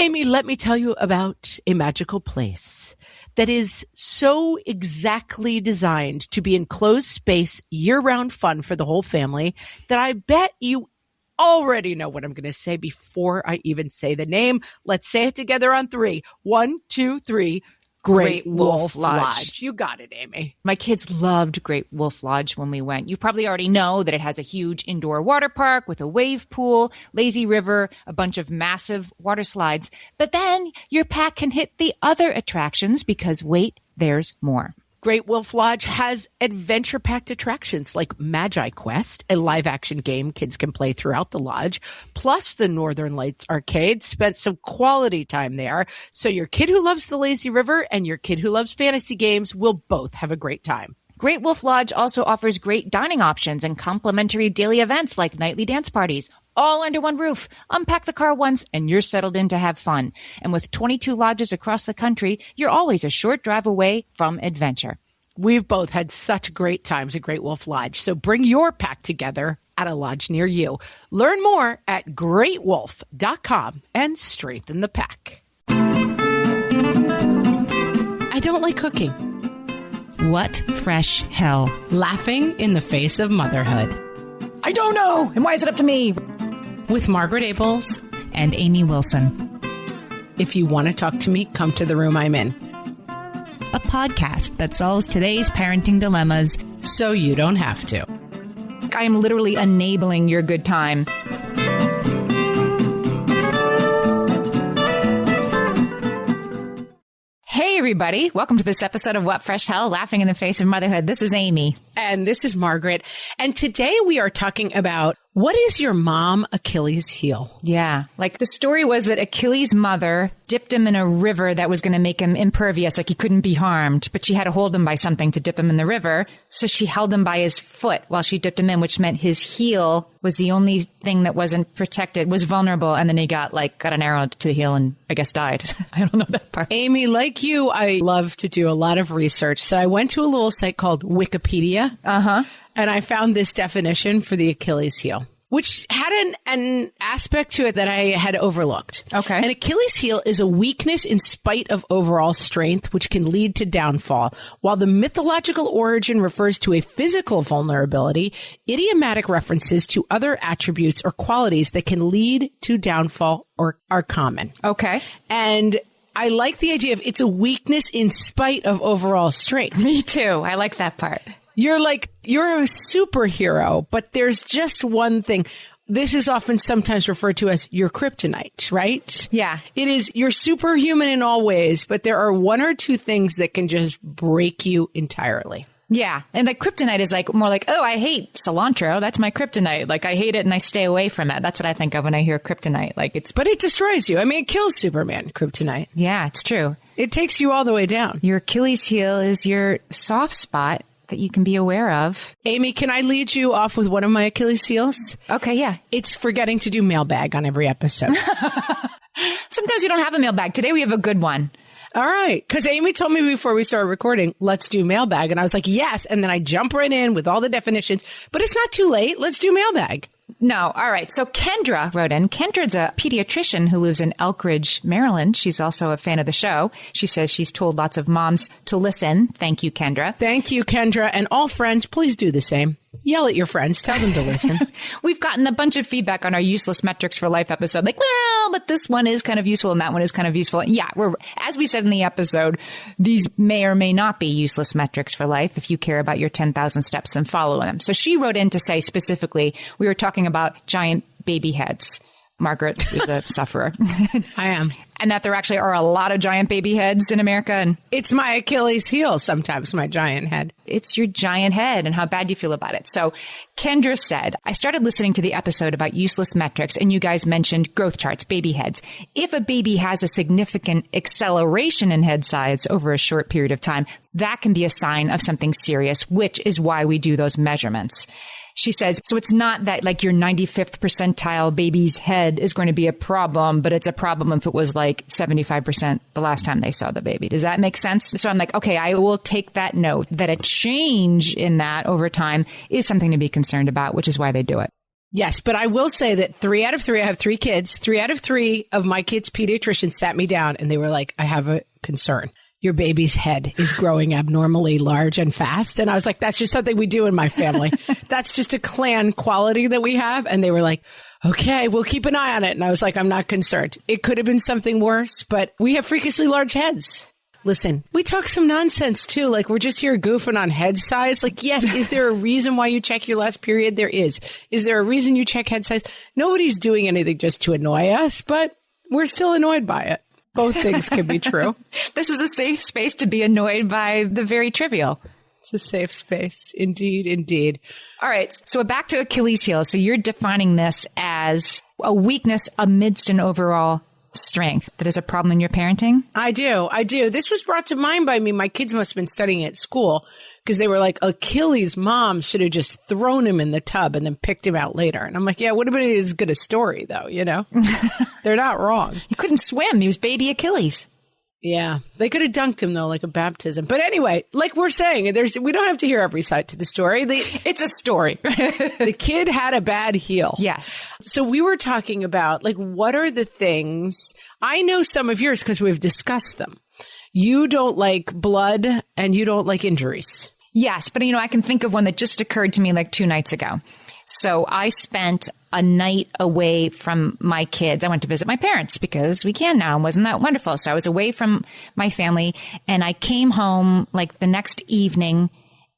Amy, let me tell you about a magical place that is so exactly designed to be enclosed space, year-round fun for the whole family that I bet you already know what I'm going to say before I even say the name. Let's say it together on 3. 1, 2, 3. Great Wolf Lodge. You got it, Amy. My kids loved Great Wolf Lodge when we went. You probably already know that it has a huge indoor water park with a wave pool, lazy river, a bunch of massive water slides. But then your pack can hit the other attractions because, wait, there's more. Great Wolf Lodge has adventure-packed attractions like Magi Quest, a live-action game kids can play throughout the lodge, plus the Northern Lights Arcade. Spent some quality time there, so your kid who loves the lazy river and your kid who loves fantasy games will both have a great time. Great Wolf Lodge also offers great dining options and complimentary daily events like nightly dance parties, all under one roof. Unpack the car once and you're settled in to have fun. And with 22 lodges across the country, you're always a short drive away from adventure. We've both had such great times at Great Wolf Lodge, so bring your pack together at a lodge near you. Learn more at greatwolf.com and strengthen the pack. I don't like cooking. What fresh hell? Laughing in the face of motherhood. I don't know. And why is it up to me? With Margaret Abels and Amy Wilson. If you want to talk to me, come to the room I'm in. A podcast that solves today's parenting dilemmas so you don't have to. I am literally enabling your good time. Hey, everybody. Welcome to this episode of What Fresh Hell? Laughing in the Face of Motherhood. This is Amy. And this is Margaret. And today we are talking about what is your mom Achilles heel? Yeah. Like the story was that Achilles' mother dipped him in a river that was going to make him impervious, like he couldn't be harmed. But she had to hold him by something to dip him in the river. So she held him by his foot while she dipped him in, which meant his heel was the only thing that wasn't protected, was vulnerable. And then he got an arrow to the heel and I guess died. I don't know that part. Amy, like you, I love to do a lot of research. So I went to a little site called Wikipedia. And I found this definition for the Achilles heel, which had an aspect to it that I had overlooked. Okay. An Achilles heel is a weakness in spite of overall strength, which can lead to downfall. While the mythological origin refers to a physical vulnerability, idiomatic references to other attributes or qualities that can lead to downfall are common. Okay. And I like the idea of it's a weakness in spite of overall strength. Me too. I like that part. You're a superhero, but there's just one thing. This is often sometimes referred to as your kryptonite, right? Yeah. It is, you're superhuman in all ways, but there are one or two things that can just break you entirely. Yeah. And like kryptonite is like more like, oh, I hate cilantro. That's my kryptonite. Like I hate it and I stay away from it. That's what I think of when I hear kryptonite. But it destroys you. I mean, it kills Superman, kryptonite. Yeah, it's true. It takes you all the way down. Your Achilles heel is your soft spot that you can be aware of. Amy, can I lead you off with one of my Achilles heels? Okay, yeah. It's forgetting to do mailbag on every episode. Sometimes we don't have a mailbag. Today we have a good one. All right. Because Amy told me before we started recording, let's do mailbag. And I was like, yes. And then I jump right in with all the definitions. But it's not too late. Let's do mailbag. No. All right. So Kendra wrote in. Kendra's a pediatrician who lives in Elk Ridge, Maryland. She's also a fan of the show. She says she's told lots of moms to listen. Thank you, Kendra. Thank you, Kendra. And all friends, please do the same. Yell at your friends. Tell them to listen. We've gotten a bunch of feedback on our Useless Metrics for Life episode. Like, well, but this one is kind of useful and that one is kind of useful. Yeah, as we said in the episode, these may or may not be useless metrics for life. If you care about your 10,000 steps, then follow them. So she wrote in to say specifically, we were talking about giant baby heads. Margaret is a sufferer. I am. And that there actually are a lot of giant baby heads in America. And it's my Achilles heel sometimes, my giant head. It's your giant head and how bad you feel about it. So Kendra said, I started listening to the episode about useless metrics and you guys mentioned growth charts, baby heads. If a baby has a significant acceleration in head size over a short period of time, that can be a sign of something serious, which is why we do those measurements. She says, so it's not that like your 95th percentile baby's head is going to be a problem, but it's a problem if it was like 75% the last time they saw the baby. Does that make sense? So I'm like, okay, I will take that note that a change in that over time is something to be concerned about, which is why they do it. Yes, but I will say that 3 out of 3, I have 3 kids, 3 out of 3 of my kids' pediatricians sat me down and they were like, I have a concern. Your baby's head is growing abnormally large and fast. And I was like, that's just something we do in my family. That's just a clan quality that we have. And they were like, okay, we'll keep an eye on it. And I was like, I'm not concerned. It could have been something worse, but we have freakishly large heads. Listen, we talk some nonsense too. Like we're just here goofing on head size. Like, yes, is there a reason why you check your last period? There is. Is there a reason you check head size? Nobody's doing anything just to annoy us, but we're still annoyed by it. Both things can be true. This is a safe space to be annoyed by the very trivial. It's a safe space. Indeed, indeed. All right. So back to Achilles heel. So you're defining this as a weakness amidst an overall strength that is a problem in your parenting? I do. This was brought to mind by me. My kids must have been studying at school because they were like, Achilles' mom should have just thrown him in the tub and then picked him out later. And I'm like, yeah, it would have been as good a story though, you know? They're not wrong. He couldn't swim. He was baby Achilles. Yeah. They could have dunked him though, like a baptism. But anyway, like we're saying, we don't have to hear every side to the story. It's a story. The kid had a bad heel. Yes. So we were talking about like, what are the things, I know some of yours because we've discussed them. You don't like blood and you don't like injuries. Yes. But I can think of one that just occurred to me like 2 nights ago. So I spent a night away from my kids. I went to visit my parents because we can now. And wasn't that wonderful? So I was away from my family and I came home like the next evening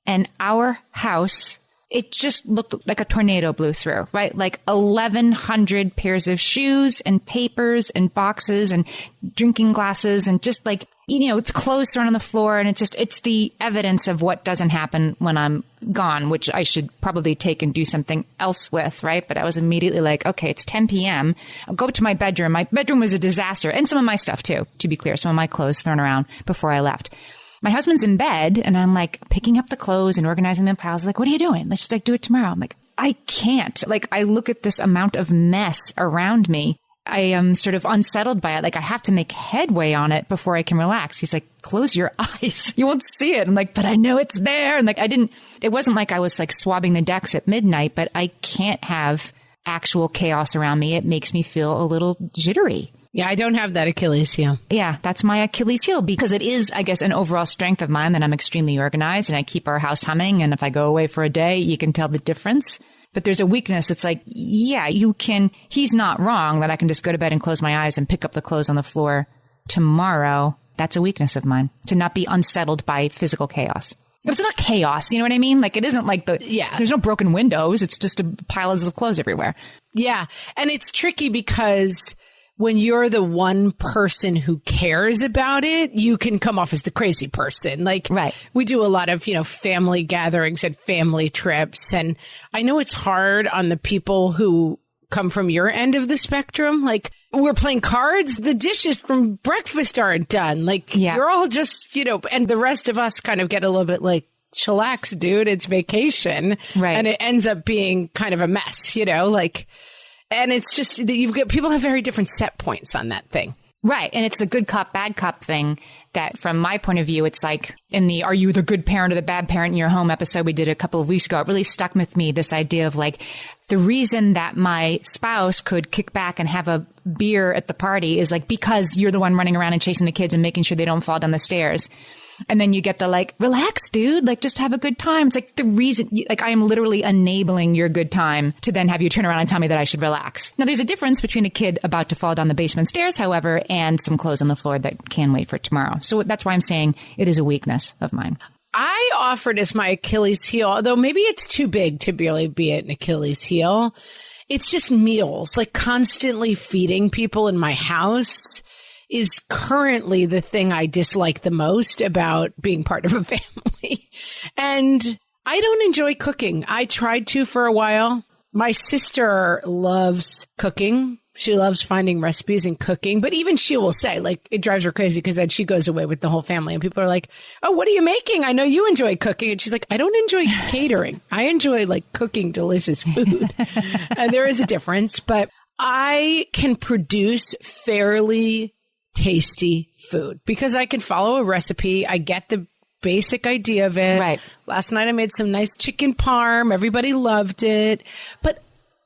and our house, it just looked like a tornado blew through, right? Like 1,100 pairs of shoes and papers and boxes and drinking glasses and just like, it's clothes thrown on the floor. And it's the evidence of what doesn't happen when I'm gone, which I should probably take and do something else with, right? But I was immediately like, okay, it's 10 p.m. I'll go to my bedroom. My bedroom was a disaster. And some of my stuff too, to be clear. Some of my clothes thrown around before I left. My husband's in bed and I'm like picking up the clothes and organizing them in piles. Like, what are you doing? Let's just like do it tomorrow. I'm like, I can't. Like, I look at this amount of mess around me. I am sort of unsettled by it. Like, I have to make headway on it before I can relax. He's like, close your eyes. You won't see it. I'm like, but I know it's there. And like, it wasn't like I was like swabbing the decks at midnight, but I can't have actual chaos around me. It makes me feel a little jittery. Yeah, I don't have that Achilles heel. Yeah, that's my Achilles heel because it is, I guess, an overall strength of mine that I'm extremely organized and I keep our house humming. And if I go away for a day, you can tell the difference. But there's a weakness. It's like, yeah, he's not wrong that I can just go to bed and close my eyes and pick up the clothes on the floor tomorrow. That's a weakness of mine, to not be unsettled by physical chaos. It's not chaos. You know what I mean? Like, it isn't like there's no broken windows. It's just a pile of clothes everywhere. Yeah. And it's tricky because when you're the one person who cares about it, you can come off as the crazy person. Like, right. We do a lot of, family gatherings and family trips. And I know it's hard on the people who come from your end of the spectrum. Like, we're playing cards. The dishes from breakfast aren't done. Like, You're all just, and the rest of us kind of get a little bit like, chillax, dude. It's vacation. Right. And it ends up being kind of a mess, And it's just that people have very different set points on that thing. Right. And it's the good cop, bad cop thing that from my point of view, it's like in the Are You the Good Parent or the Bad Parent in Your Home episode we did a couple of weeks ago, it really stuck with me, this idea of like the reason that my spouse could kick back and have a beer at the party is like because you're the one running around and chasing the kids and making sure they don't fall down the stairs. And then you get the like, relax, dude, like just have a good time. It's like the reason, like I am literally enabling your good time to then have you turn around and tell me that I should relax. Now, there's a difference between a kid about to fall down the basement stairs, however, and some clothes on the floor that can wait for tomorrow. So that's why I'm saying it is a weakness of mine. I offered as my Achilles heel, although maybe it's too big to really be an Achilles heel. It's just meals, like constantly feeding people in my house is currently the thing I dislike the most about being part of a family. And I don't enjoy cooking. I tried to for a while. My sister loves cooking. She loves finding recipes and cooking. But even she will say, like, it drives her crazy because then she goes away with the whole family. And people are like, oh, what are you making? I know you enjoy cooking. And she's like, I don't enjoy catering. I enjoy, like, cooking delicious food. And there is a difference. But I can produce fairly tasty food because I can follow a recipe. I get the basic idea of it. Right. Last night I made some nice chicken parm. Everybody loved it. But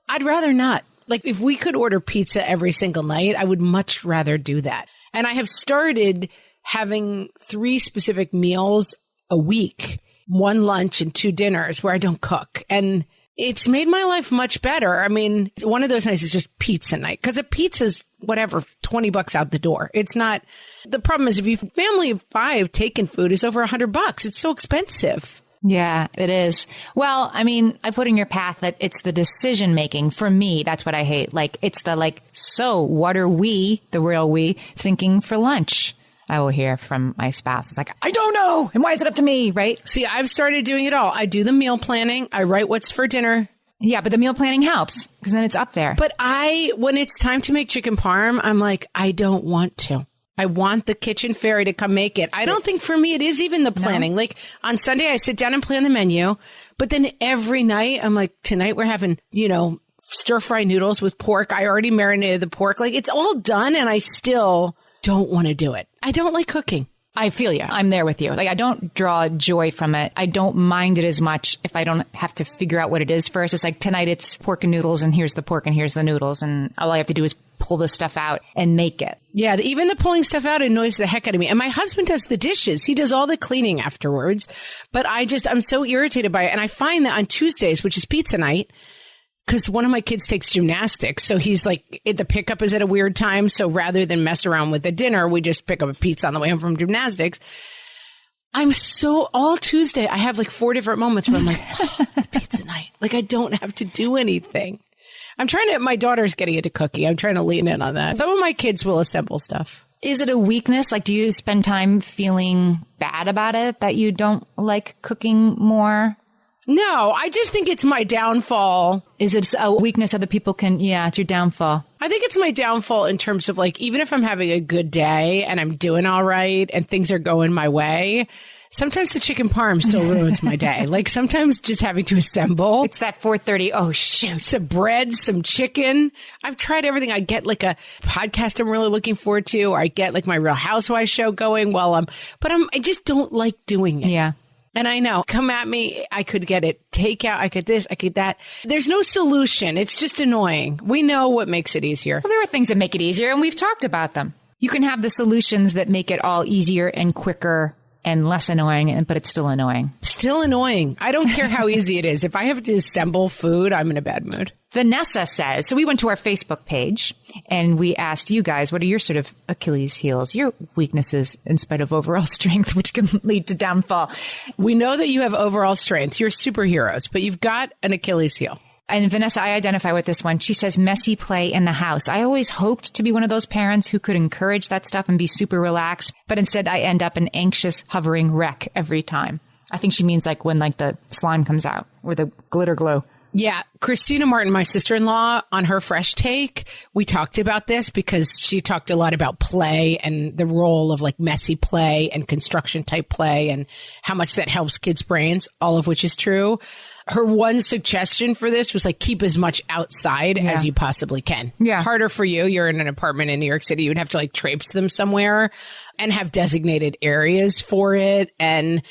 I'd rather not. Like, if we could order pizza every single night, I would much rather do that. And I have started having 3 specific meals a week, 1 lunch and 2 dinners where I don't cook. And it's made my life much better. I mean, one of those nights is just pizza night, because a pizza's whatever, $20 out the door. It's not. The problem is, if you family of 5 taking food is over $100, it's so expensive. Yeah, it is. Well, I mean, I put in your path that it's the decision making. For me, that's what I hate. Like, it's the like, so what are we, the real we, thinking for lunch? I will hear from my spouse. It's like, I don't know. And why is it up to me? Right? See, I've started doing it all. I do the meal planning. I write what's for dinner. Yeah, but the meal planning helps because then it's up there. But when it's time to make chicken parm, I'm like, I don't want to. I want the kitchen fairy to come make it. I don't think for me it is even the planning. No. Like on Sunday, I sit down and plan the menu. But then every night, I'm like, tonight we're having, stir fry noodles with pork. I already marinated the pork. Like, it's all done and I still don't want to do it. I don't like cooking. I feel you. I'm there with you. Like, I don't draw joy from it. I don't mind it as much if I don't have to figure out what it is first. It's like, tonight it's pork and noodles, and here's the pork and here's the noodles. And all I have to do is pull this stuff out and make it. Yeah, even the pulling stuff out annoys the heck out of me. And my husband does the dishes. He does all the cleaning afterwards. But I'm so irritated by it. And I find that on Tuesdays, which is pizza night, because one of my kids takes gymnastics. So he's like, the pickup is at a weird time. So rather than mess around with the dinner, we just pick up a pizza on the way home from gymnastics. All Tuesday, I have like 4 different moments where I'm like, it's pizza night. Like, I don't have to do anything. My daughter's getting into cooking. I'm trying to lean in on that. Some of my kids will assemble stuff. Is it a weakness? Like, do you spend time feeling bad about it, that you don't like cooking more? No, I just think it's my downfall. Is it a weakness other people it's your downfall? I think it's my downfall in terms of, like, even if I'm having a good day and I'm doing all right and things are going my way, sometimes the chicken parm still ruins my day. Like, sometimes just having to assemble. It's that 4:30. Oh, shoot. Some bread, some chicken. I've tried everything. I get like a podcast I'm really looking forward to, or I get like my Real Housewives show going I just don't like doing it. Yeah. And I know, come at me, I could get it takeout, I could this, I could that. There's no solution. It's just annoying. We know what makes it easier. Well, there are things that make it easier, and we've talked about them. You can have the solutions that make it all easier and quicker and less annoying, but it's still annoying. Still annoying. I don't care how easy it is. If I have to assemble food, I'm in a bad mood. Vanessa says, so we went to our Facebook page and we asked you guys, what are your sort of Achilles heels, your weaknesses in spite of overall strength, which can lead to downfall? We know that you have overall strength. You're superheroes, but you've got an Achilles heel. And Vanessa, I identify with this one. She says, messy play in the house. I always hoped to be one of those parents who could encourage that stuff and be super relaxed, but instead I end up an anxious, hovering wreck every time. I think she means like when like the slime comes out or the glitter glue. Yeah. Christina Martin, my sister-in-law, on her Fresh Take, we talked about this because she talked a lot about play and the role of like messy play and construction type play and how much that helps kids' brains, all of which is true. Her one suggestion for this was like, keep as much outside as you possibly can. Yeah. Harder for you. You're in an apartment in New York City. You'd have to like traipse them somewhere and have designated areas for it. And,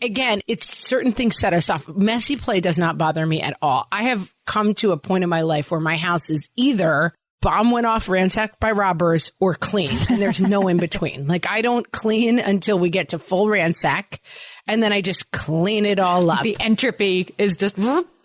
again, it's certain things set us off. Messy play does not bother me at all. I have come to a point in my life where my house is either bomb went off, ransacked by robbers, or clean. And there's no in between. Like, I don't clean until we get to full ransack. And then I just clean it all up. The entropy is just,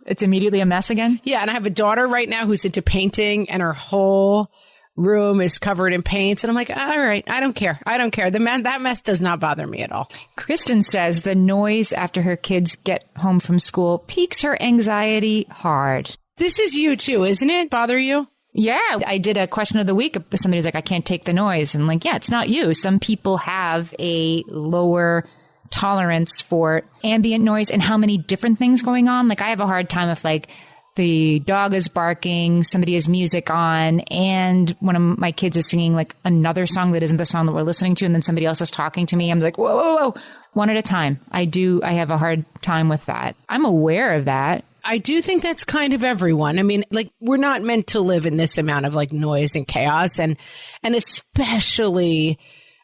it's immediately a mess again. Yeah. And I have a daughter right now who's into painting and her whole room is covered in paints. And I'm like, all right, I don't care. That mess does not bother me at all. Kristen says the noise after her kids get home from school piques her anxiety hard. This is you too, isn't it? Bother you? Yeah. I did a question of the week. Somebody's like, I can't take the noise. And like, yeah, it's not you. Some people have a lower tolerance for ambient noise and how many different things going on. Like, I have a hard time if like the dog is barking, somebody has music on, and one of my kids is singing like another song that isn't the song that we're listening to, and then somebody else is talking to me. I'm like, whoa, whoa, whoa. One at a time. I have a hard time with that. I'm aware of that. I do think that's kind of everyone. I mean, like, we're not meant to live in this amount of like noise and chaos, and especially,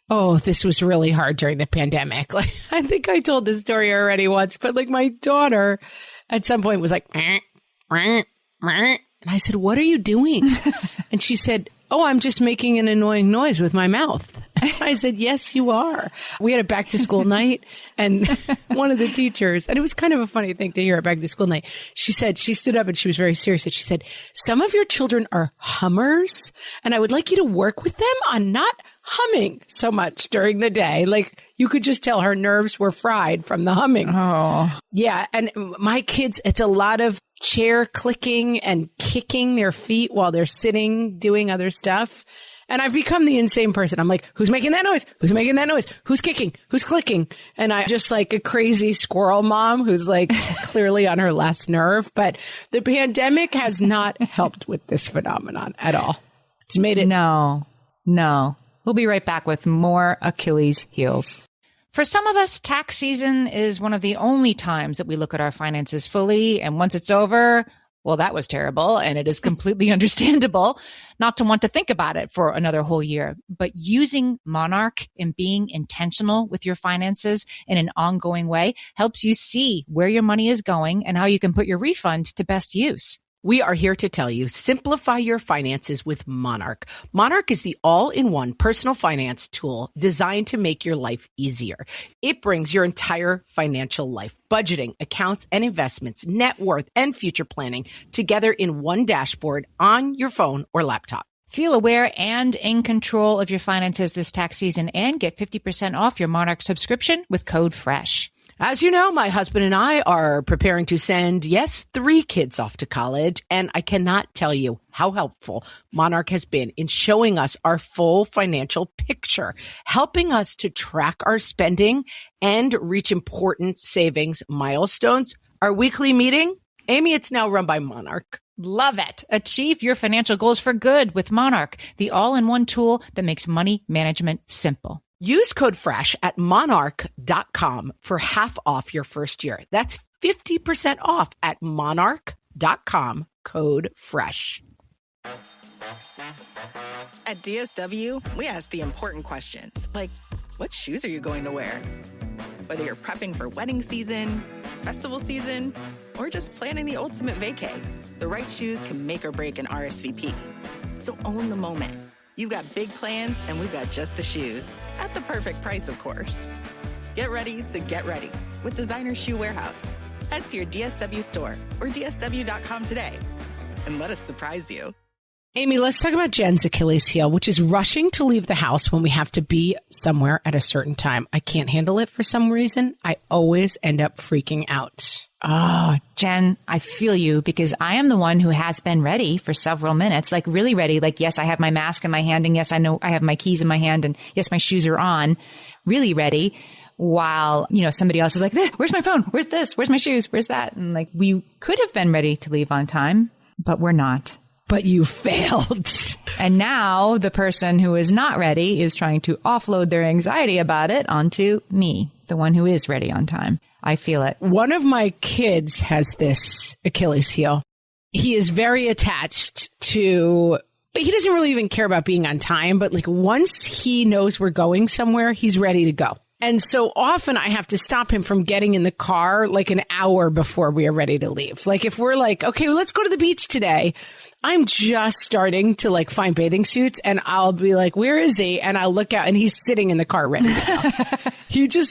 this was really hard during the pandemic. Like, I think I told this story already once, but like my daughter at some point was like, And I said, what are you doing? And she said, oh, I'm just making an annoying noise with my mouth. I said, yes, you are. We had a back to school night, and one of the teachers, and it was kind of a funny thing to hear at back to school night. She said, she stood up and she was very serious. And she said, some of your children are hummers, and I would like you to work with them on not humming so much during the day. Like, you could just tell her nerves were fried from the humming. Oh, yeah. And my kids, it's a lot of chair clicking and kicking their feet while they're sitting, doing other stuff. And I've become the insane person. I'm like, who's making that noise? Who's making that noise? Who's kicking? Who's clicking? And I'm just like a crazy squirrel mom who's like clearly on her last nerve. But the pandemic has not helped with this phenomenon at all. It's made it. No. We'll be right back with more Achilles heels. For some of us, tax season is one of the only times that we look at our finances fully. And once it's over, well, that was terrible. And it is completely understandable not to want to think about it for another whole year. But using Monarch and being intentional with your finances in an ongoing way helps you see where your money is going and how you can put your refund to best use. We are here to tell you, simplify your finances with Monarch. Monarch is the all-in-one personal finance tool designed to make your life easier. It brings your entire financial life, budgeting, accounts and investments, net worth, and future planning together in one dashboard on your phone or laptop. Feel aware and in control of your finances this tax season and get 50% off your Monarch subscription with code FRESH. As you know, my husband and I are preparing to send, 3 kids off to college, and I cannot tell you how helpful Monarch has been in showing us our full financial picture, helping us to track our spending and reach important savings milestones. Our weekly meeting, Amy, it's now run by Monarch. Love it. Achieve your financial goals for good with Monarch, the all-in-one tool that makes money management simple. Use code FRESH at monarch.com for half off your first year. That's 50% off at monarch.com, code FRESH. At DSW, we ask the important questions, like, what shoes are you going to wear? Whether you're prepping for wedding season, festival season, or just planning the ultimate vacay, the right shoes can make or break an RSVP. So own the moment. You've got big plans, and we've got just the shoes. At the perfect price, of course. Get ready to get ready with Designer Shoe Warehouse. Head to your DSW store or DSW.com today and let us surprise you. Amy, let's talk about Jen's Achilles heel, which is rushing to leave the house when we have to be somewhere at a certain time. I can't handle it for some reason. I always end up freaking out. Oh, Jen, I feel you because I am the one who has been ready for several minutes, like really ready. Like, yes, I have my mask in my hand, and yes, I know I have my keys in my hand, and yes, my shoes are on, really ready. While, somebody else is like, where's my phone? Where's this? Where's my shoes? Where's that? And like, we could have been ready to leave on time, but we're not. But you failed. And now the person who is not ready is trying to offload their anxiety about it onto me, the one who is ready on time. I feel it. One of my kids has this Achilles heel. He is very attached to, but he doesn't really even care about being on time. But like once he knows we're going somewhere, he's ready to go. And so often I have to stop him from getting in the car like an hour before we are ready to leave. Like if we're like, okay, well, let's go to the beach today. I'm just starting to like find bathing suits and I'll be like, where is he? And I'll look out and he's sitting in the car ready to go. He's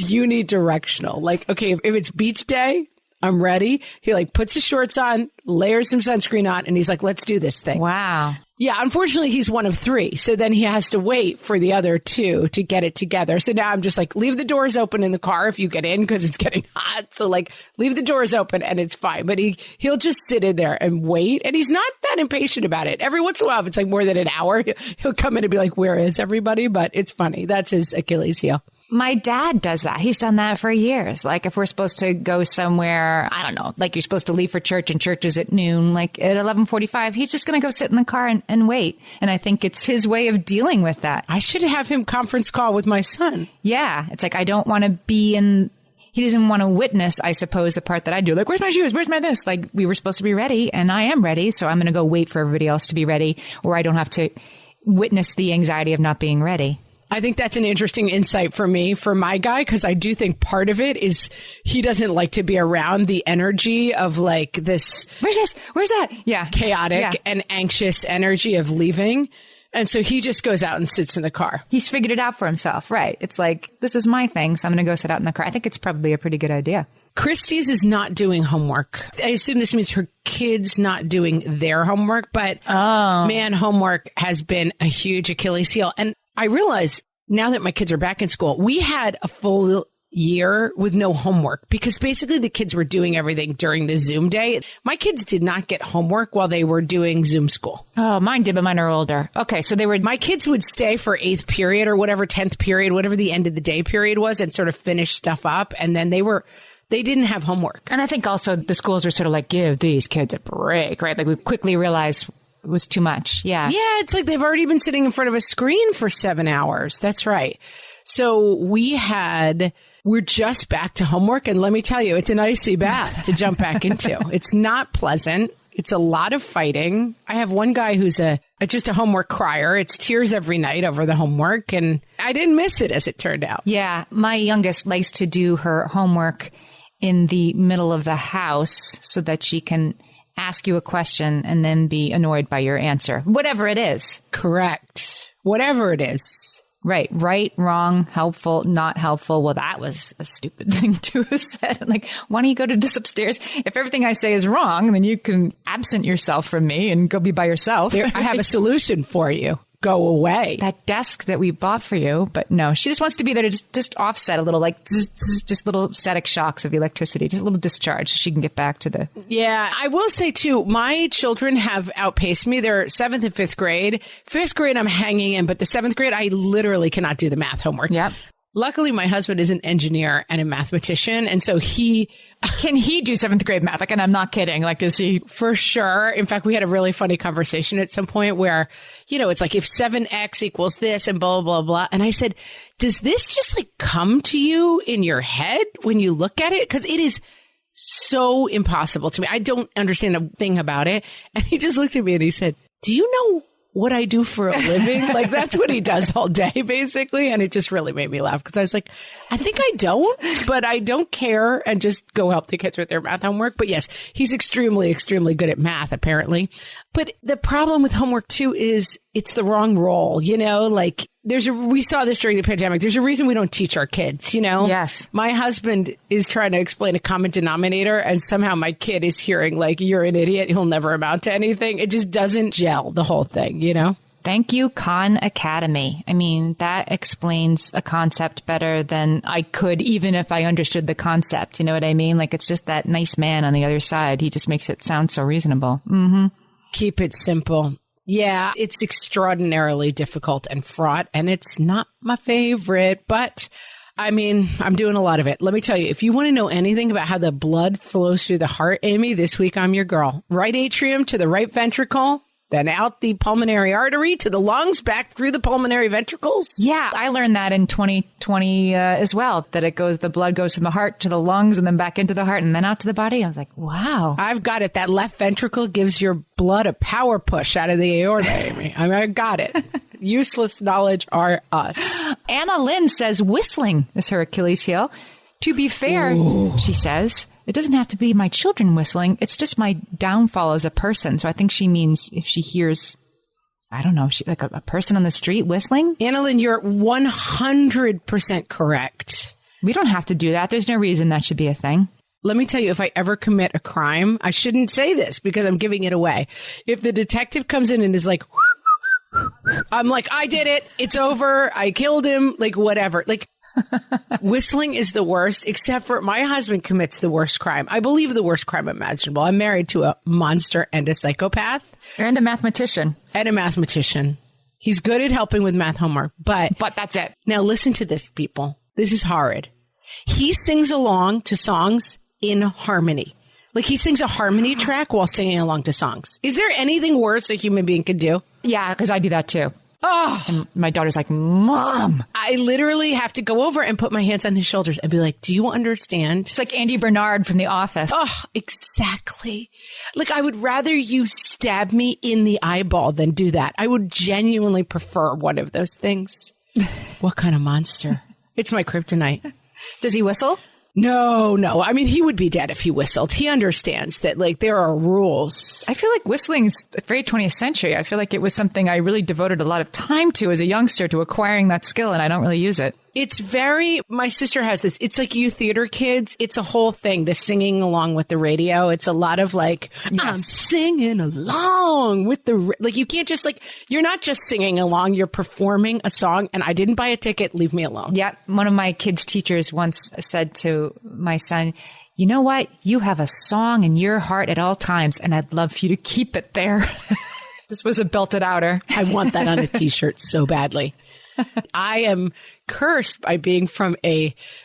unidirectional. Like, okay, if it's beach day, I'm ready. He like puts his shorts on, layers some sunscreen on, and he's like, let's do this thing. Wow. Yeah, unfortunately, he's one of 3. So then he has to wait for the other 2 to get it together. So now I'm just like, leave the doors open in the car if you get in because it's getting hot. So like, leave the doors open and it's fine. But he'll just sit in there and wait. And he's not that impatient about it. Every once in a while, if it's like more than an hour, he'll come in and be like, where is everybody? But it's funny. That's his Achilles heel. My dad does that. He's done that for years. Like if we're supposed to go somewhere, I don't know, like you're supposed to leave for church and church is at noon, like at 11:45, he's just going to go sit in the car and wait. And I think it's his way of dealing with that. I should have him conference call with my son. Yeah. It's like, I don't want to be in, he doesn't want to witness, I suppose, the part that I do. Like, where's my shoes? Where's my this? Like we were supposed to be ready and I am ready. So I'm going to go wait for everybody else to be ready or I don't have to witness the anxiety of not being ready. I think that's an interesting insight for me, for my guy, because I do think part of it is he doesn't like to be around the energy of like this. Where's this? Where's that? Yeah. Chaotic and anxious energy of leaving. And so he just goes out and sits in the car. He's figured it out for himself. Right. It's like, this is my thing, so I'm going to go sit out in the car. I think it's probably a pretty good idea. Christie's is not doing homework. I assume this means her kids not doing their homework, but man, homework has been a huge Achilles heel. And I realize now that my kids are back in school, we had a full year with no homework because basically the kids were doing everything during the Zoom day. My kids did not get homework while they were doing Zoom school. Oh, mine did, but mine are older. Okay, so my kids would stay for 8th period or whatever, 10th period, whatever the end of the day period was, and sort of finish stuff up. And then they didn't have homework. And I think also the schools were sort of like, give these kids a break, right? Like we quickly realized it was too much. Yeah. Yeah, it's like they've already been sitting in front of a screen for 7 hours. That's right. So we're just back to homework. And let me tell you, it's an icy bath to jump back into. It's not pleasant. It's a lot of fighting. I have one guy who's just a homework crier. It's tears every night over the homework. And I didn't miss it, as it turned out. Yeah. My youngest likes to do her homework in the middle of the house so that she can ask you a question and then be annoyed by your answer. Whatever it is. Correct. Whatever it is. Right, wrong, helpful, not helpful. Well, that was a stupid thing to have said. Like, why don't you go to this upstairs? If everything I say is wrong, then you can absent yourself from me and go be by yourself. I have a solution for you. Go away. That desk that we bought for you. But no, she just wants to be there to just offset a little, like just little static shocks of electricity, just a little discharge so she can get back to the... Yeah, I will say too, my children have outpaced me. They're 7th and 5th grade. 5th grade, I'm hanging in, but the 7th grade, I literally cannot do the math homework. Yep. Luckily, my husband is an engineer and a mathematician. And so Can he do 7th grade math? Like, and I'm not kidding. Like, is he? For sure. In fact, we had a really funny conversation at some point where, it's like if 7x equals this and blah, blah, blah. And I said, does this just like come to you in your head when you look at it? Because it is so impossible to me. I don't understand a thing about it. And he just looked at me and he said, do you know what I do for a living? Like, that's what he does all day, basically. And it just really made me laugh because I was like, I think I don't, but I don't care, and just go help the kids with their math homework. But yes, he's extremely, extremely good at math, apparently. But the problem with homework too is it's the wrong role, like we saw this during the pandemic. There's a reason we don't teach our kids, Yes. My husband is trying to explain a common denominator, and somehow my kid is hearing like, you're an idiot. He'll never amount to anything. It just doesn't gel, the whole thing, Thank you, Khan Academy. I mean, that explains a concept better than I could, even if I understood the concept. You know what I mean? Like, it's just that nice man on the other side. He just makes it sound so reasonable. Mm-hmm. Keep it simple. Yeah, it's extraordinarily difficult and fraught, and it's not my favorite, but I mean, I'm doing a lot of it. Let me tell you, if you want to know anything about how the blood flows through the heart, Amy, this week I'm your girl. Right atrium to the right ventricle, then out the pulmonary artery to the lungs, back through the pulmonary ventricles. Yeah, I learned that in 2020 as well, that the blood goes from the heart to the lungs and then back into the heart and then out to the body. I was like, wow. I've got it. That left ventricle gives your blood a power push out of the aorta, Amy. I mean, I got it. Useless knowledge are us. Anna Lynn says whistling is her Achilles heel. To be fair, she says, it doesn't have to be my children whistling. It's just my downfall as a person. So I think she means if she hears, I don't know, like a person on the street whistling. Anna Lynn, you're 100% correct. We don't have to do that. There's no reason that should be a thing. Let me tell you, if I ever commit a crime, I shouldn't say this because I'm giving it away. If the detective comes in and is like, I'm like, I did it. It's over. I killed him. Like, whatever. Like, whistling is the worst, except for my husband commits the worst crime. I believe the worst crime imaginable. I'm married to a monster and a psychopath. And a mathematician. He's good at helping with math homework, but that's it. Now listen to this, people. This is horrid. He sings along to songs in harmony. Like, he sings a harmony track while singing along to songs. Is there anything worse a human being could do? Yeah, because I do that too. Oh, and my daughter's like, Mom. I literally have to go over and put my hands on his shoulders and be like, do you understand? It's like Andy Bernard from The Office. Oh, exactly. Like, I would rather you stab me in the eyeball than do that. I would genuinely prefer one of those things. What kind of monster? It's my kryptonite. Does he whistle? No. I mean, he would be dead if he whistled. He understands that, like, there are rules. I feel like whistling is very 20th century. I feel like it was something I really devoted a lot of time to as a youngster, to acquiring that skill, and I don't really use it. It's my sister has this. It's like you theater kids. It's a whole thing, the singing along with the radio. It's a lot of like, yes. I'm singing along with like, you can't just you're not just singing along, you're performing a song, and I didn't buy a ticket, leave me alone. Yeah. One of my kids' teachers once said to my son, you know what? You have a song in your heart at all times, and I'd love for you to keep it there. This was a belted outer. I want that on a t-shirt so badly. I am cursed by being from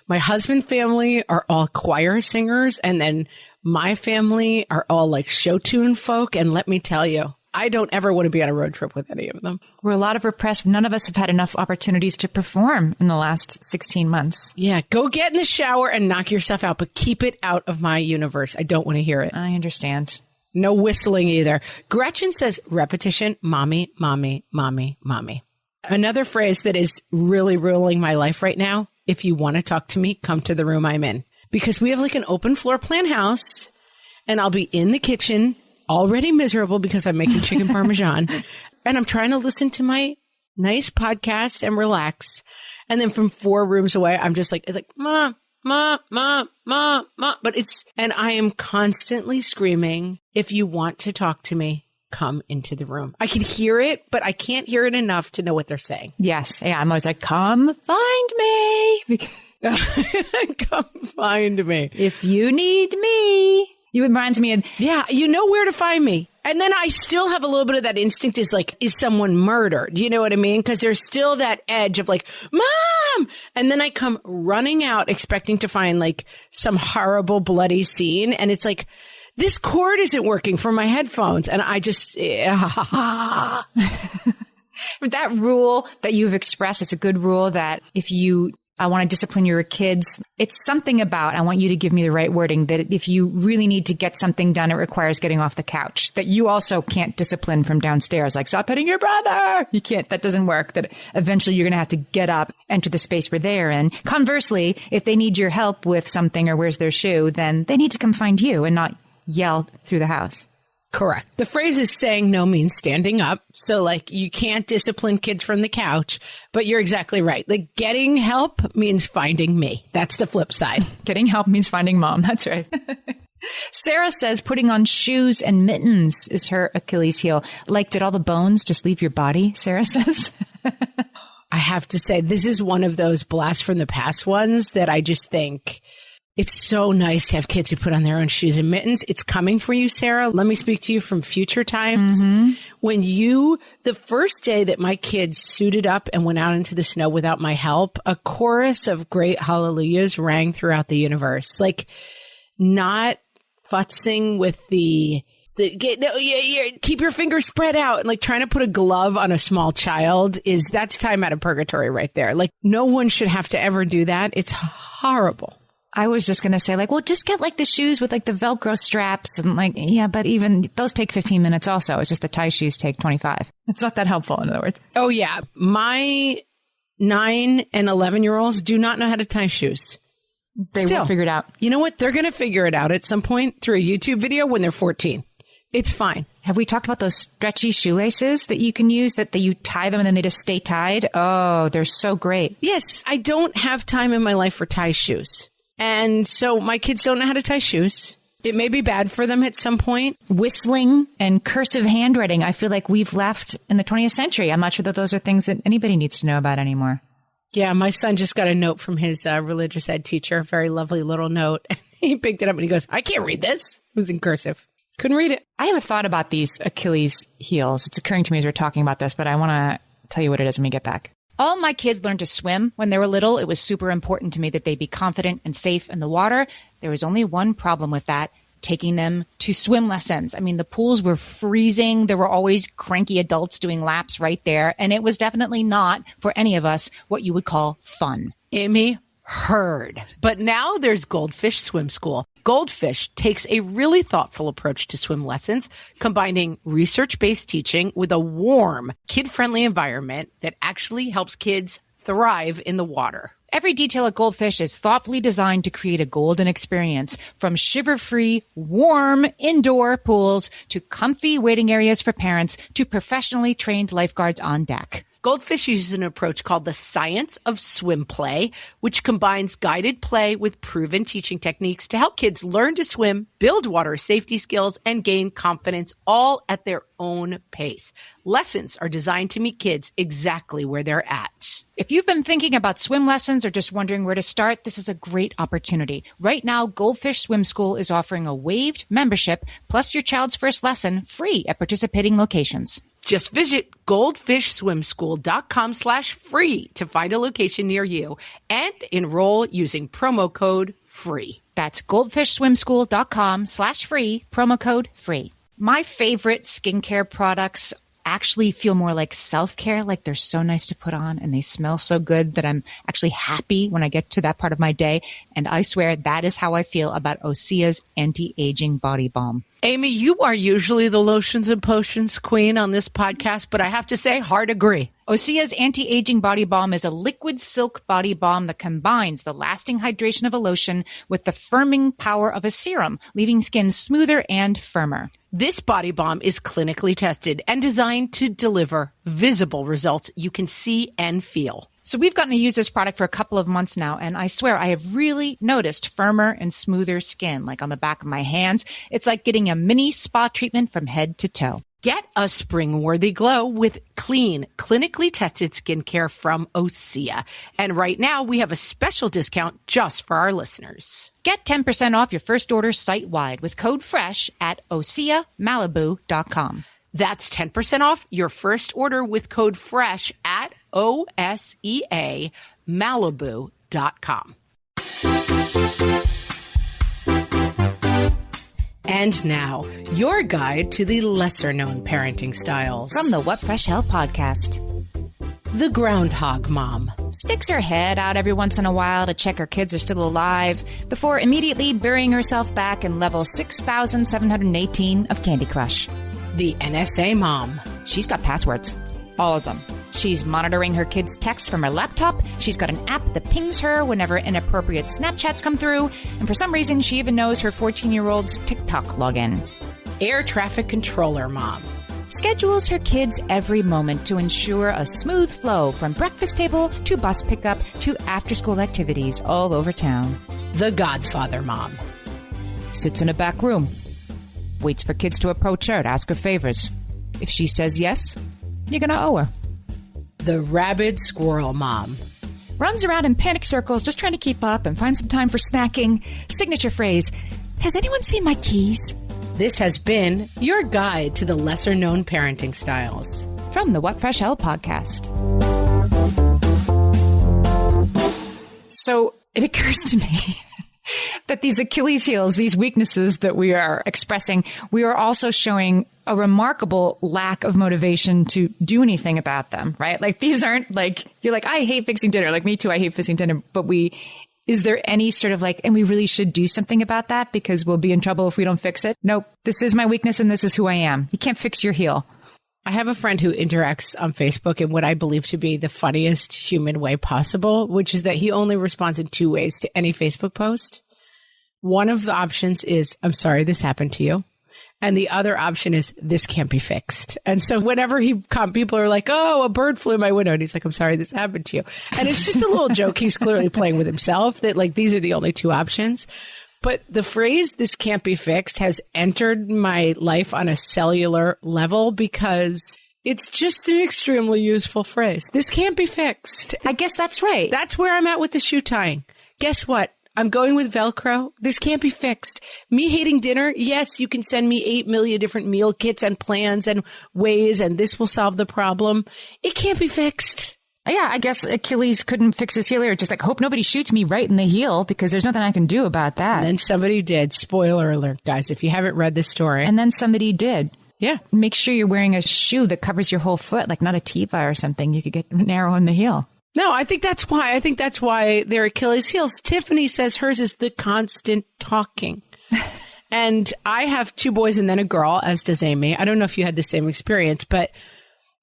my husband family are all choir singers, and then my family are all like show tune folk. And let me tell you, I don't ever want to be on a road trip with any of them. We're a lot of repressed. None of us have had enough opportunities to perform in the last 16 months. Yeah. Go get in the shower and knock yourself out, but keep it out of my universe. I don't want to hear it. I understand. No whistling either. Gretchen says repetition, mommy, mommy, mommy, mommy. Another phrase that is really ruling my life right now. If you want to talk to me, come to the room I'm in. Because we have like an open floor plan house, and I'll be in the kitchen already miserable because I'm making chicken parmesan, and I'm trying to listen to my nice podcast and relax. And then from 4 rooms away, I'm just like, it's like, Ma. But and I am constantly screaming, if you want to talk to me, come into the room. I can hear it, but I can't hear it enough to know what they're saying. Yes. Yeah. I'm always like, come find me. Come find me. If you need me. You reminds me of... Yeah, you know where to find me. And then I still have a little bit of that instinct is like, is someone murdered? You know what I mean? Because there's still that edge of like, Mom! And then I come running out expecting to find like some horrible bloody scene. And it's like, this cord isn't working for my headphones. And I just... That rule that you've expressed, it's a good rule that if I want to discipline your kids. It's something about, I want you to give me the right wording, that if you really need to get something done, it requires getting off the couch. That you also can't discipline from downstairs, like, stop hitting your brother. You can't, that doesn't work. That eventually you're going to have to get up, enter the space where they're in. Conversely, if they need your help with something or where's their shoe, then they need to come find you and not yell through the house. Correct. The phrase is saying no means standing up. So like you can't discipline kids from the couch, but you're exactly right. Like getting help means finding me. That's the flip side. Getting help means finding mom. That's right. Sarah says putting on shoes and mittens is her Achilles heel. Like, did all the bones just leave your body? Sarah says. I have to say, this is one of those blast from the past ones that I just think it's so nice to have kids who put on their own shoes and mittens. It's coming for you, Sarah. Let me speak to you from future times. Mm-hmm. When the first day that my kids suited up and went out into the snow without my help, a chorus of great hallelujahs rang throughout the universe. Like, not futzing with keep your fingers spread out and like trying to put a glove on a small child that's time out of purgatory right there. Like, no one should have to ever do that. It's horrible. I was just going to say, like, well, just get like the shoes with like the Velcro straps and like, yeah, but even those take 15 minutes also. It's just the tie shoes take 25. It's not that helpful, in other words. Oh, yeah. My 9 and 11-year-olds do not know how to tie shoes. They will figure it out. You know what? They're going to figure it out at some point through a YouTube video when they're 14. It's fine. Have we talked about those stretchy shoelaces that you can use that you tie them and then they just stay tied? Oh, they're so great. Yes. I don't have time in my life for tie shoes. And so my kids don't know how to tie shoes. It may be bad for them at some point. Whistling and cursive handwriting, I feel like we've left in the 20th century. I'm not sure that those are things that anybody needs to know about anymore. Yeah, my son just got a note from his religious ed teacher, a very lovely little note. He picked it up and he goes, I can't read this. It was in cursive. Couldn't read it. I have a thought about these Achilles heels. It's occurring to me as we're talking about this, but I want to tell you what it is when we get back. All my kids learned to swim when they were little. It was super important to me that they be confident and safe in the water. There was only one problem with that, taking them to swim lessons. I mean, the pools were freezing. There were always cranky adults doing laps right there. And it was definitely not, for any of us, what you would call fun. Amy, heard. But now there's Goldfish Swim School. Goldfish takes a really thoughtful approach to swim lessons, combining research-based teaching with a warm, kid-friendly environment that actually helps kids thrive in the water. Every detail at Goldfish is thoughtfully designed to create a golden experience, from shiver-free, warm indoor pools to comfy waiting areas for parents to professionally trained lifeguards on deck. Goldfish uses an approach called the science of swim play, which combines guided play with proven teaching techniques to help kids learn to swim, build water safety skills, and gain confidence, all at their own pace. Lessons are designed to meet kids exactly where they're at. If you've been thinking about swim lessons or just wondering where to start, this is a great opportunity. Right now, Goldfish Swim School is offering a waived membership plus your child's first lesson free at participating locations. Just visit goldfishswimschool.com/free to find a location near you and enroll using promo code FREE. That's goldfishswimschool.com/free, promo code FREE. My favorite skincare products actually feel more like self-care, like they're so nice to put on and they smell so good that I'm actually happy when I get to that part of my day. And I swear that is how I feel about Osea's anti-aging body balm. Amy, you are usually the lotions and potions queen on this podcast, but I have to say, hard agree. Osea's anti-aging body balm is a liquid silk body balm that combines the lasting hydration of a lotion with the firming power of a serum, leaving skin smoother and firmer. This body balm is clinically tested and designed to deliver visible results you can see and feel. So we've gotten to use this product for a couple of months now, and I swear I have really noticed firmer and smoother skin, like on the back of my hands. It's like getting a mini spa treatment from head to toe. Get a spring-worthy glow with clean, clinically tested skincare from Osea. And right now, we have a special discount just for our listeners. Get 10% off your first order site-wide with code FRESH at OseaMalibu.com. That's 10% off your first order with code FRESH at OSEAMalibu.com. And now, your guide to the lesser-known parenting styles. From the What Fresh Hell podcast. The Groundhog Mom. Sticks her head out every once in a while to check her kids are still alive before immediately burying herself back in level 6,718 of Candy Crush. The NSA Mom. She's got passwords. All of them. She's monitoring her kids' texts from her laptop. She's got an app that pings her whenever inappropriate Snapchats come through. And for some reason, she even knows her 14-year-old's TikTok login. Air Traffic Controller Mom. Schedules her kids every moment to ensure a smooth flow from breakfast table to bus pickup to after-school activities all over town. The Godfather Mom. Sits in a back room. Waits for kids to approach her to ask her favors. If she says yes, you're going to owe her. The Rabid Squirrel Mom. Runs around in panic circles just trying to keep up and find some time for snacking. Signature phrase, has anyone seen my keys? This has been your guide to the lesser-known parenting styles. From the What Fresh Hell podcast. So it occurs to me that these Achilles heels, these weaknesses that we are expressing, we are also showing a remarkable lack of motivation to do anything about them, right? Like these aren't like, you're like, I hate fixing dinner. Like me too, I hate fixing dinner. But is there any sort of like, and we really should do something about that because we'll be in trouble if we don't fix it? Nope. This is my weakness and this is who I am. You can't fix your heel. I have a friend who interacts on Facebook in what I believe to be the funniest human way possible, which is that he only responds in two ways to any Facebook post. One of the options is, I'm sorry this happened to you. And the other option is, this can't be fixed. And so whenever people are like, oh, a bird flew in my window. And he's like, I'm sorry this happened to you. And it's just a little joke. He's clearly playing with himself that like, these are the only two options. But the phrase, this can't be fixed, has entered my life on a cellular level because it's just an extremely useful phrase. This can't be fixed. I guess that's right. That's where I'm at with the shoe tying. Guess what? I'm going with Velcro. This can't be fixed. Me hating dinner, yes, you can send me 8 million different meal kits and plans and ways, and this will solve the problem. It can't be fixed. Yeah, I guess Achilles couldn't fix his heel. Just like, hope nobody shoots me right in the heel because there's nothing I can do about that. And then somebody did. Spoiler alert, guys, if you haven't read this story. And then somebody did. Yeah. Make sure you're wearing a shoe that covers your whole foot, like not a Teva or something. You could get narrow in the heel. No, I think that's why they're Achilles heels. Tiffany says hers is the constant talking. And I have 2 boys and then a girl, as does Amy. I don't know if you had the same experience, but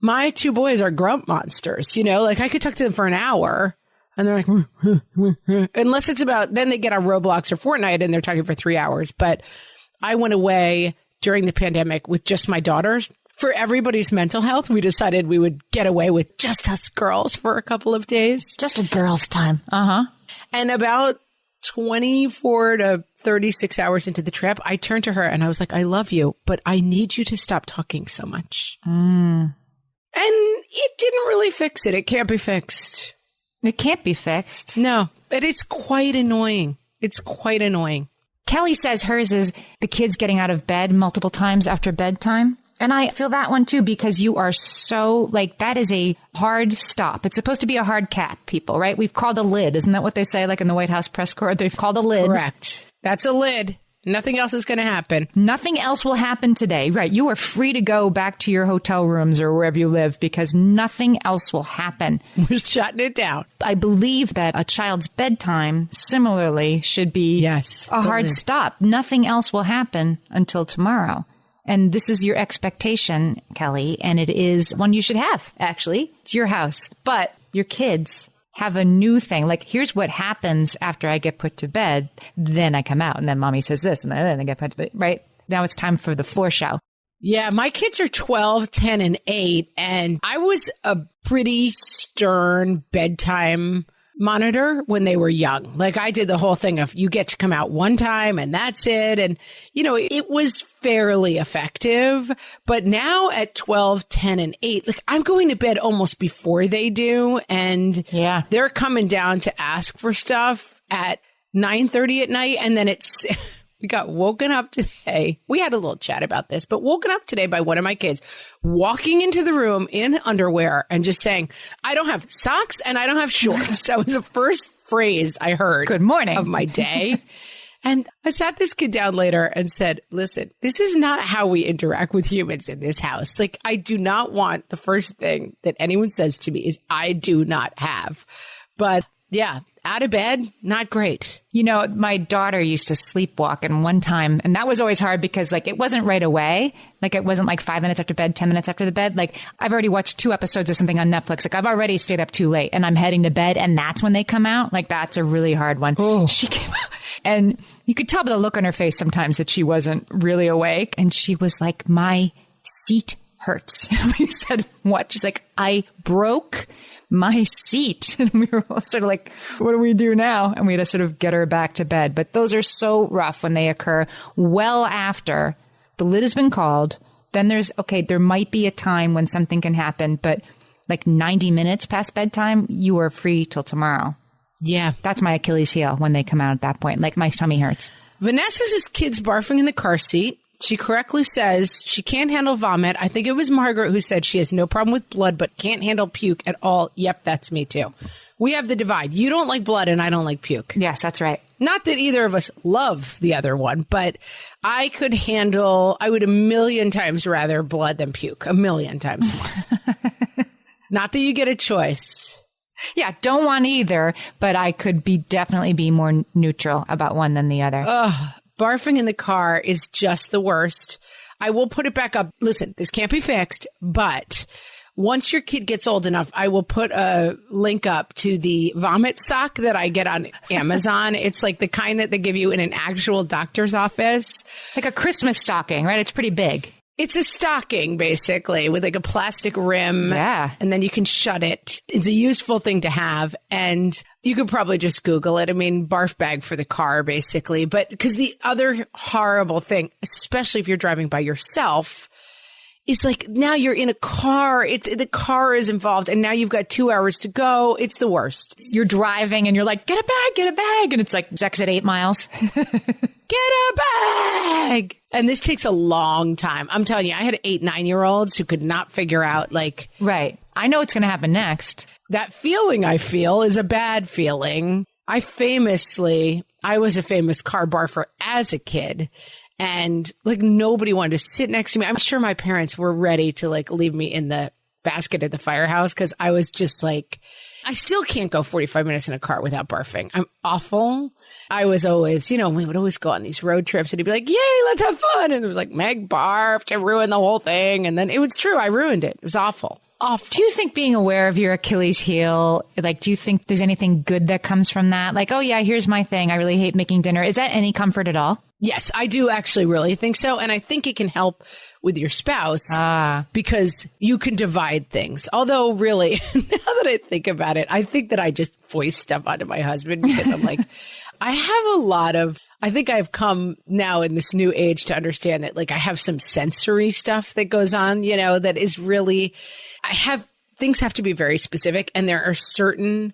My two boys are grump monsters, like I could talk to them for an hour and they're like, unless it's about, then they get on Roblox or Fortnite and they're talking for 3 hours. But I went away during the pandemic with just my daughters. For everybody's mental health, we decided we would get away with just us girls for a couple of days. Just a girl's time. And about 24 to 36 hours into the trip, I turned to her and I was like, I love you, but I need you to stop talking so much. And it didn't really fix it. It can't be fixed. It can't be fixed. No, but it's quite annoying. It's quite annoying. Kelly says hers is the kids getting out of bed multiple times after bedtime. And I feel that one too, because you are so that is a hard stop. It's supposed to be a hard cap, people, right? We've called a lid. Isn't that what they say in the White House press corps? They've called a lid. Correct. That's a lid. Nothing else is going to happen. Nothing else will happen today. Right. You are free to go back to your hotel rooms or wherever you live because nothing else will happen. We're shutting it down. I believe that a child's bedtime similarly should be a hard stop. Nothing else will happen until tomorrow. And this is your expectation, Kelly, and it is one you should have, actually. It's your house. But your kids have a new thing. Here's what happens after I get put to bed. Then I come out and then mommy says this and then I get put to bed, right? Now it's time for the floor show. Yeah, my kids are 12, 10, and 8. And I was a pretty stern bedtime monitor when they were young. I did the whole thing of you get to come out one time and that's it. And, it was fairly effective. But now at 12, 10, and 8, I'm going to bed almost before they do. And they're coming down to ask for stuff at 9:30 at night. And then we got woken up today. We had a little chat about this, but woken up today by one of my kids walking into the room in underwear and just saying, I don't have socks and I don't have shorts. That was the first phrase I heard. Good morning. Of my day. And I sat this kid down later and said, listen, this is not how we interact with humans in this house. I do not want the first thing that anyone says to me is I do not have. But yeah, out of bed, not great. My daughter used to sleepwalk, and one time, and that was always hard because it wasn't right away. It wasn't 5 minutes after bed, 10 minutes after the bed. I've already watched 2 episodes of something on Netflix. I've already stayed up too late and I'm heading to bed and that's when they come out. That's a really hard one. Oh. She came out and you could tell by the look on her face sometimes that she wasn't really awake. And she was like, my seat hurts. We said, what? She's like, I broke my seat. And we were all sort of what do we do now? And we had to sort of get her back to bed. But those are so rough when they occur well after the lid has been called. Then there might be a time when something can happen, but 90 minutes past bedtime, you are free till tomorrow. Yeah. That's my Achilles heel when they come out at that point. My tummy hurts. Vanessa's kids barfing in the car seat. She correctly says she can't handle vomit. I think it was Margaret who said she has no problem with blood, but can't handle puke at all. Yep, that's me too. We have the divide. You don't like blood and I don't like puke. Yes, that's right. Not that either of us love the other one, but I would a million times rather blood than puke. A million times more. Not that you get a choice. Yeah, don't want either, but I could definitely be more neutral about one than the other. Barfing in the car is just the worst. I will put it back up. Listen, this can't be fixed, but once your kid gets old enough, I will put a link up to the vomit sock that I get on Amazon. It's the kind that they give you in an actual doctor's office. Like a Christmas stocking, right? It's pretty big. It's a stocking, basically, with a plastic rim. Yeah. And then you can shut it. It's a useful thing to have. And you could probably just Google it. Barf bag for the car, basically. But because the other horrible thing, especially if you're driving by yourself, is now you're in a car. The car is involved. And now you've got 2 hours to go. It's the worst. You're driving and you're like, get a bag. And it's exit 8 miles. Get a bag. And this takes a long time. I'm telling you, I had 8, 9-year-olds who could not figure out Right. I know what's going to happen next. That feeling I feel is a bad feeling. I was a famous car barfer as a kid. And nobody wanted to sit next to me. I'm sure my parents were ready to leave me in the basket at the firehouse because I was just I still can't go 45 minutes in a car without barfing. I'm awful. I was always, we would always go on these road trips and he'd be like, yay, let's have fun. And it was like, Meg barfed and ruined the whole thing. And then it was true. I ruined it. It was awful. Awful. Do you think being aware of your Achilles heel, like, do you think there's anything good that comes from that? Like, oh yeah, here's my thing. I really hate making dinner. Is that any comfort at all? Yes, I do actually really think so. And I think it can help with your spouse because you can divide things. Although really, now that I think about it, I think that I just voice stuff onto my husband because I'm like, I think I've come now in this new age to understand that like I have some sensory stuff that goes on, that is really, things have to be very specific and there are certain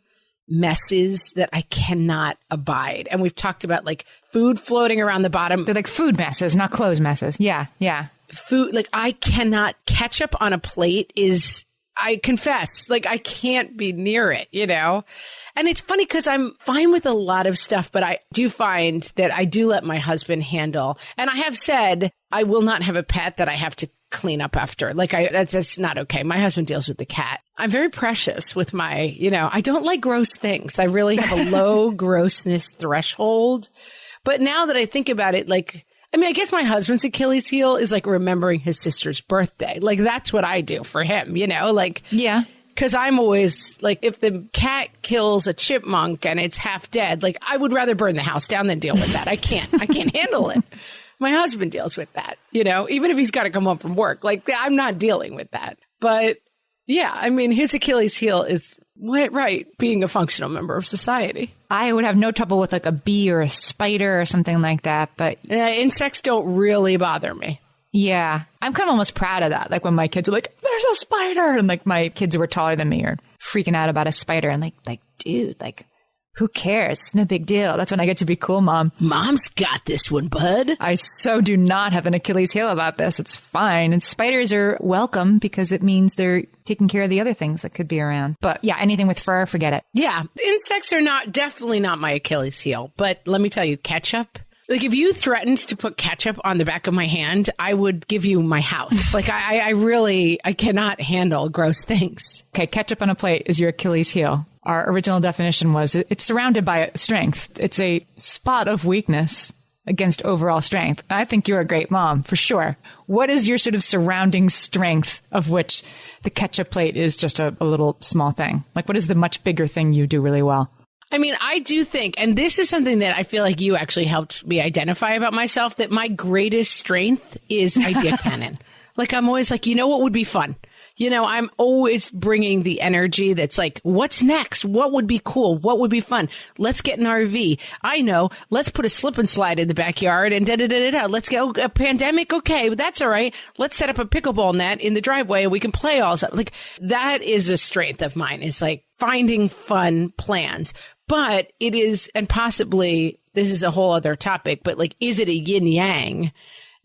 messes that I cannot abide. And we've talked about like food floating around the bottom. They're like food messes, not clothes messes. Yeah. Yeah. Food, like I cannot, ketchup on a plate I confess, like I can't be near it, And it's funny because I'm fine with a lot of stuff, but I do find that I do let my husband handle. And I have said I will not have a pet that I have to clean up after. Like that's not okay. My husband deals with the cat. I'm very precious with my, I don't like gross things. I really have a low grossness threshold. But now that I think about it, I guess my husband's Achilles heel is like remembering his sister's birthday. Like that's what I do for him, Yeah. Because I'm always like, if the cat kills a chipmunk and it's half dead, like I would rather burn the house down than deal with that. I can't handle it. My husband deals with that, even if he's got to come home from work. Like I'm not dealing with that. But yeah, his Achilles heel is being a functional member of society. I would have no trouble with like a bee or a spider or something like that, but insects don't really bother me. Yeah. I'm kind of almost proud of that. Like when my kids are like, there's a spider. And like my kids who were taller than me are freaking out about a spider. And like, dude, like, who cares? It's no big deal. That's when I get to be cool, Mom. Mom's got this one, bud. I so do not have an Achilles heel about this. It's fine. And spiders are welcome because it means they're taking care of the other things that could be around. But yeah, anything with fur, forget it. Yeah. Insects are definitely not my Achilles heel. But let me tell you, ketchup. Like if you threatened to put ketchup on the back of my hand, I would give you my house. Like I cannot handle gross things. Okay. Ketchup on a plate is your Achilles heel. Our original definition was it's surrounded by strength. It's a spot of weakness against overall strength. I think you're a great mom, for sure. What is your sort of surrounding strength of which the ketchup plate is just a little small thing? Like what is the much bigger thing you do really well? I do think, and this is something that I feel like you actually helped me identify about myself, that my greatest strength is idea cannon. Like I'm always like, what would be fun? I'm always bringing the energy that's like, what's next? What would be cool? What would be fun? Let's get an RV. I know. Let's put a slip and slide in the backyard and da-da-da-da-da. Let's go a pandemic. Okay, that's all right. Let's set up a pickleball net in the driveway and we can play all stuff. Like that is a strength of mine. It's like finding fun plans. But it is, and possibly this is a whole other topic, but like, is it a yin yang?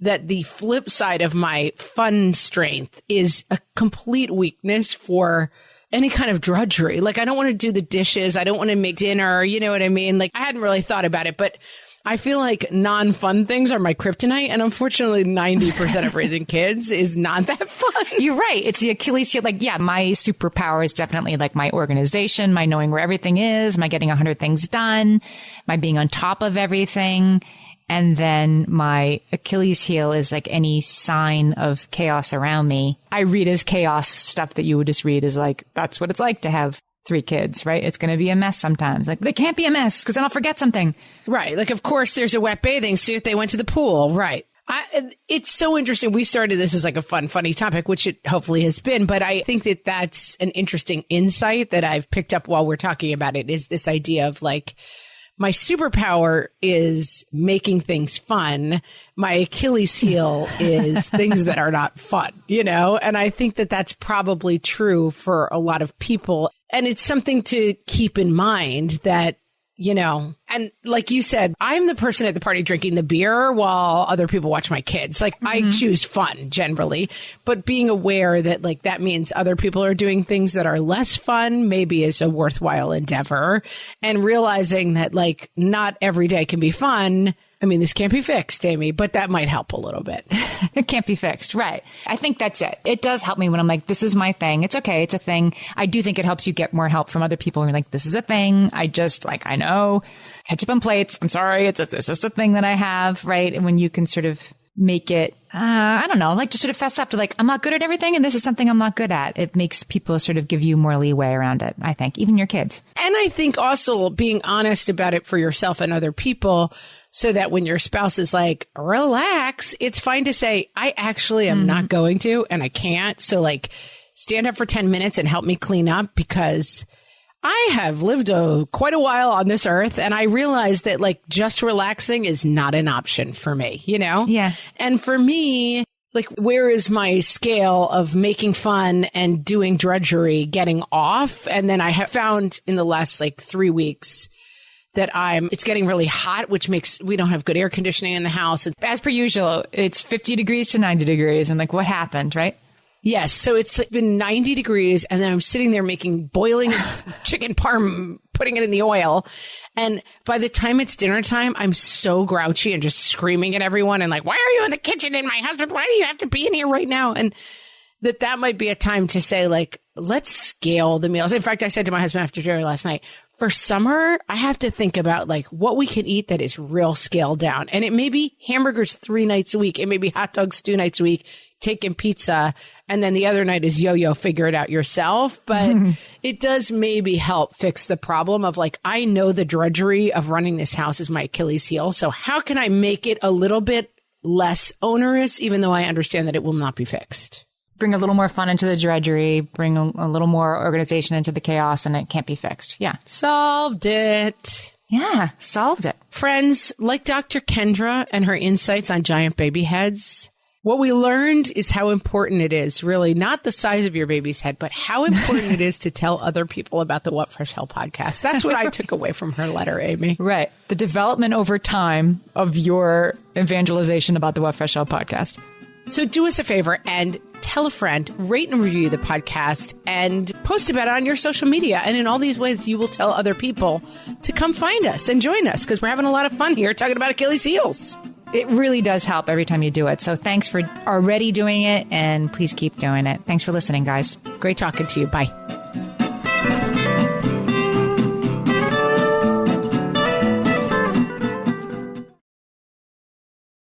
That the flip side of my fun strength is a complete weakness for any kind of drudgery. Like I don't want to do the dishes. I don't want to make dinner. You know what I mean? Like I hadn't really thought about it, but I feel like non-fun things are my kryptonite. And unfortunately, 90% of raising kids is not that fun. You're right. It's the Achilles heel. Like, yeah, my superpower is definitely like my organization, my knowing where everything is, my getting 100 things done, my being on top of everything. And then my Achilles heel is like any sign of chaos around me. I read as chaos stuff that you would just read as like, that's what it's like to have 3 kids, right? It's going to be a mess sometimes. Like, but it can't be a mess because then I'll forget something. Right. Like, of course, there's a wet bathing suit. They went to the pool. Right. It's so interesting. We started this as like a fun, funny topic, which it hopefully has been. But I think that that's an interesting insight that I've picked up while we're talking about it is this idea of like, my superpower is making things fun. My Achilles heel is things that are not fun, And I think that that's probably true for a lot of people. And it's something to keep in mind that, and like you said, I'm the person at the party drinking the beer while other people watch my kids. Like I choose fun generally, but being aware that like that means other people are doing things that are less fun maybe is a worthwhile endeavor, and realizing that like not every day can be fun I mean, this can't be fixed, Amy, but that might help a little bit. It can't be fixed. Right. I think that's it. It does help me when I'm like, this is my thing. It's okay. It's a thing. I do think it helps you get more help from other people. When you're like, this is a thing. I just like, I know ketchup on plates. I'm sorry. It's just a thing that I have. Right. And when you can sort of make it, I don't know, like just sort of fess up to like, I'm not good at everything and this is something I'm not good at. It makes people sort of give you more leeway around it, I think, even your kids. And I think also being honest about it for yourself and other people so that when your spouse is like, relax, it's fine to say, I actually am not going to and I can't. So like stand up for 10 minutes and help me clean up because I have lived quite a while on this earth and I realized that like just relaxing is not an option for me, you know? Yeah. And for me, like where is my scale of making fun and doing drudgery getting off? And then I have found in the last like 3 weeks that it's getting really hot, which makes, we don't have good air conditioning in the house. As per usual, it's 50 degrees to 90 degrees. And like, what happened, right? Yes. So it's been 90 degrees and then I'm sitting there making boiling chicken parm, putting it in the oil. And by the time it's dinner time, I'm so grouchy and just screaming at everyone and like, why are you in the kitchen? And my husband, why do you have to be in here right now? And that might be a time to say like, let's scale the meals. In fact, I said to my husband after dinner last night, for summer, I have to think about like what we can eat that is real scaled down. And it may be hamburgers 3 nights a week. It may be hot dogs 2 nights a week, taking pizza. And then the other night is yo-yo, figure it out yourself. But it does maybe help fix the problem of like, I know the drudgery of running this house is my Achilles heel. So how can I make it a little bit less onerous, even though I understand that it will not be fixed? Bring a little more fun into the drudgery, bring a little more organization into the chaos, and it can't be fixed. Yeah. Solved it. Yeah, solved it. Friends, like Dr. Kendra and her insights on giant baby heads, what we learned is how important it is, really, not the size of your baby's head, but how important it is to tell other people about the What Fresh Hell podcast. That's what I took away from her letter, Amy. Right. The development over time of your evangelization about the What Fresh Hell podcast. So do us a favor and tell a friend, rate and review the podcast, and post about it on your social media. And in all these ways, you will tell other people to come find us and join us because we're having a lot of fun here talking about Achilles heels. It really does help every time you do it. So thanks for already doing it, and please keep doing it. Thanks for listening, guys. Great talking to you. Bye.